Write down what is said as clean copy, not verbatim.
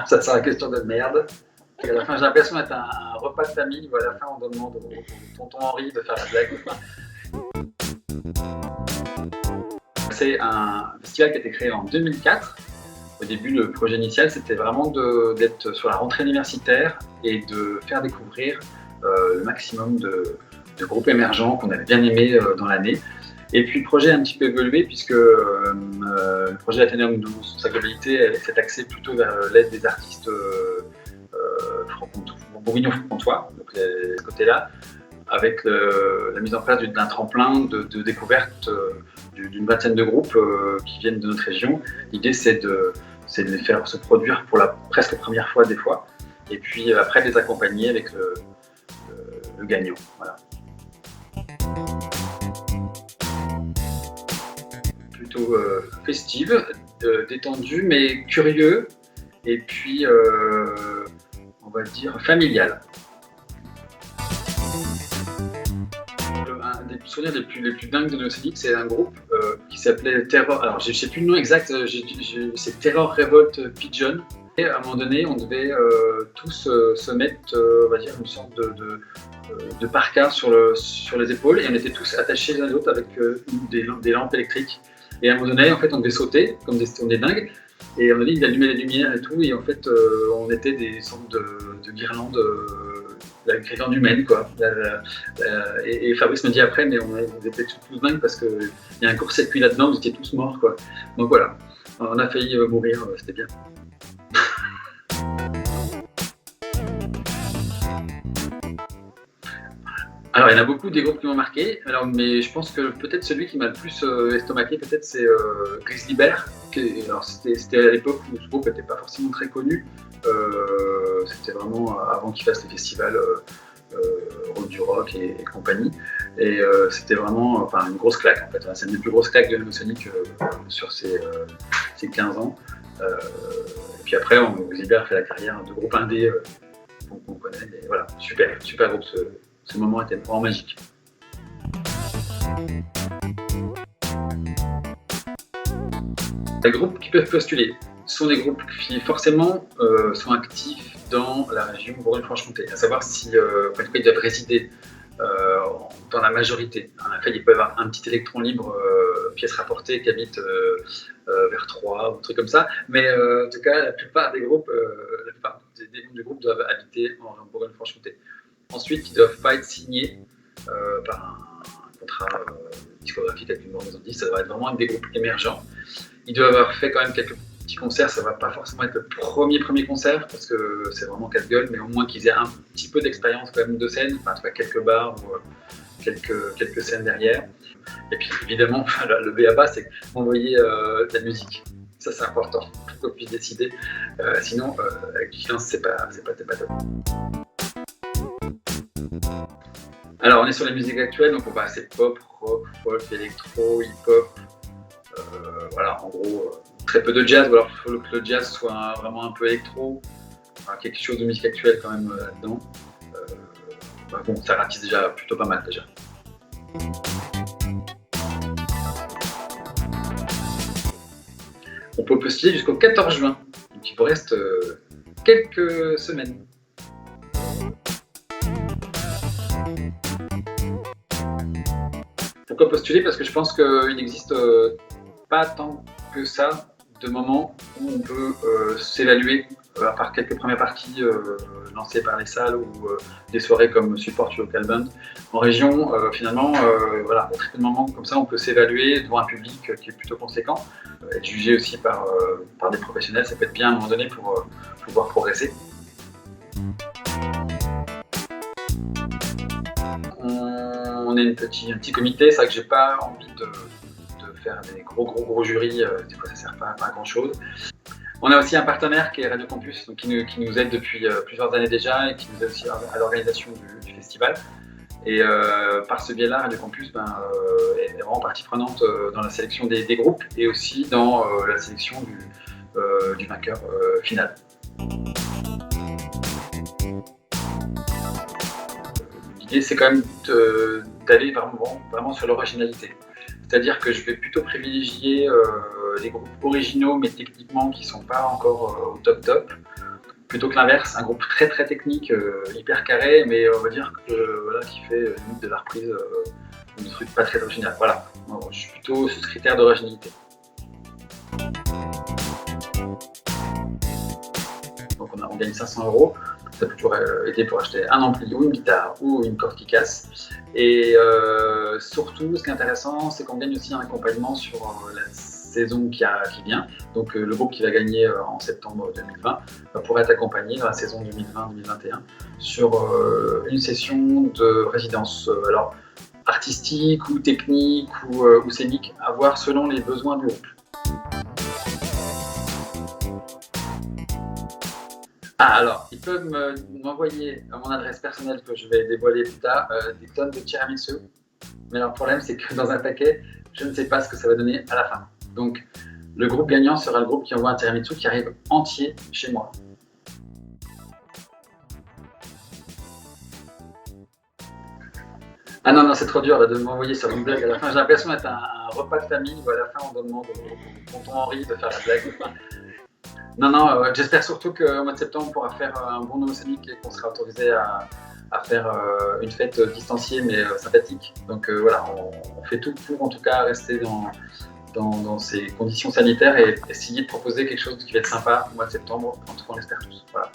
Ça sera une question de merde. Et à la fin, j'ai l'impression d'être un repas de famille où à la fin, on demande au tonton Henri de faire la blague. C'est un festival qui a été créé en 2004. Au début, le projet initial, c'était vraiment d'être sur la rentrée universitaire et de faire découvrir le maximum de groupes émergents qu'on avait bien aimés dans l'année. Et puis le projet a un petit peu évolué puisque le projet Athénéum, dans sa globalité, s'est axé plutôt vers l'aide des artistes bourguignons-franc-comtois, donc ce côté-là, avec la mise en place d'un tremplin de découverte d'une vingtaine de groupes qui viennent de notre région. L'idée, c'est de les faire se produire pour la presque première fois des fois, et puis après les accompagner avec le gagnant. Voilà. Plutôt festive, détendue, mais curieux, et puis on va dire familial. Un des souvenirs les plus dingues de Nocénique, c'est un groupe qui s'appelait Terror. Alors, je ne sais plus le nom exact, c'est Terror Revolt Pigeon. Et à un moment donné, on devait tous se mettre, on va dire, une sorte de parka sur les épaules, et on était tous attachés l'un à l'autre avec des lampes électriques. Et à un moment donné, en fait, on devait sauter, comme on est dingues, et on a dit il allumait les lumières et tout, et en fait, on était des sortes de guirlandes. Avec guirlande humaine, quoi. Et Fabrice me dit après, mais on était tous dingues parce qu'il y a un court-circuit là-dedans, vous étiez tous morts, quoi. Donc voilà, on a failli mourir, c'était bien. Alors, il y en a beaucoup des groupes qui m'ont marqué, mais je pense que peut-être celui qui m'a le plus estomaqué, peut-être, c'est Grizzly Bear. Alors, c'était à l'époque où ce groupe n'était pas forcément très connu. C'était vraiment avant qu'ils fassent les festivals Road du Rock et compagnie. Et c'était vraiment une grosse claque, en fait. C'est une des plus grosses claques de Nocénique sur ces 15 ans. Et puis après, Grizzly Bear fait la carrière de groupe indé qu'on connaît. Mais voilà, super groupe. Ce moment était vraiment magique. Les groupes qui peuvent postuler sont des groupes qui forcément sont actifs dans la région Bourgogne-Franche-Comté, à savoir si ils doivent résider dans la majorité. En fait, il peut y avoir un petit électron libre, pièce rapportée, qui habite vers Troyes, ou un truc comme ça. Mais en tout cas, la plupart des groupes, des groupes doivent habiter en Bourgogne-Franche-Comté. Ensuite, ils ne doivent pas être signés par un contrat discographique avec une grande maison de disques. Ça doit être vraiment des groupes émergents. Ils doivent avoir fait quand même quelques petits concerts. Ça ne va pas forcément être le premier concert parce que c'est vraiment casse-gueule, mais au moins qu'ils aient un petit peu d'expérience quand même de scène, en tout cas quelques bars ou quelques scènes derrière. Et puis évidemment, le b.a-ba, c'est envoyer de la musique. Ça, c'est important pour qu'on puisse décider. Sinon, avec du silence, c'est pas top. Alors, on est sur la musique actuelle, donc on va passer pop, rock, folk, électro, hip-hop. Voilà, en gros, très peu de jazz, ou alors il faut que le jazz soit vraiment un peu électro. Quelque chose de musique actuelle quand même là-dedans. Bon, ça ratisse déjà plutôt pas mal déjà. On peut postuler jusqu'au 14 juin, donc il vous reste quelques semaines. Pourquoi postuler? Parce que je pense qu'il n'existe pas tant que ça de moments où on peut s'évaluer, à part quelques premières parties lancées par les salles ou des soirées comme Support Local Band. En région, finalement, voilà, très peu de moments comme ça, on peut s'évaluer devant un public qui est plutôt conséquent, être jugé aussi par des professionnels, ça peut être bien à un moment donné pour pouvoir progresser. On est un petit comité, c'est vrai que j'ai pas envie de faire des gros jurys, des fois ça sert pas à grand chose. On a aussi un partenaire qui est Radio Campus, donc qui nous aide depuis plusieurs années déjà et qui nous aide aussi à l'organisation du festival. Et par ce biais-là, Radio Campus est vraiment partie prenante dans la sélection des groupes et aussi dans la sélection du vainqueur final. L'idée, c'est quand même d'aller vraiment sur l'originalité. C'est-à-dire que je vais plutôt privilégier les groupes originaux, mais techniquement qui ne sont pas encore au top. plutôt que l'inverse, un groupe très très technique, hyper carré, mais on va dire que voilà, qui fait limite de la reprise, des trucs pas très original. Voilà, moi, je suis plutôt sur ce critère d'originalité. Donc on gagne 500 €. Ça peut toujours aider pour acheter un ampli ou une guitare ou une corde qui casse. Et surtout, ce qui est intéressant, c'est qu'on gagne aussi un accompagnement sur la saison qui vient. Donc le groupe qui va gagner en septembre 2020 va pouvoir être accompagné dans la saison 2020-2021 sur une session de résidence. Alors artistique ou technique ou scénique, à voir selon les besoins du groupe. Ah, alors, ils peuvent m'envoyer à mon adresse personnelle que je vais dévoiler plus tard des tonnes de tiramisu. Mais alors, le problème, c'est que dans un paquet, je ne sais pas ce que ça va donner à la fin. Donc, le groupe gagnant sera le groupe qui envoie un tiramisu qui arrive entier chez moi. Ah non, c'est trop dur là, de m'envoyer sur une blague à la fin. J'ai l'impression d'être un repas de famille où à la fin on demande au tonton Henri de faire la blague. Non, j'espère surtout qu'au mois de septembre, on pourra faire un bon Nomosonic et qu'on sera autorisé à faire une fête distanciée mais sympathique. Donc voilà, on fait tout pour en tout cas rester dans ces conditions sanitaires et essayer de proposer quelque chose qui va être sympa au mois de septembre, en tout cas on l'espère tous. Voilà.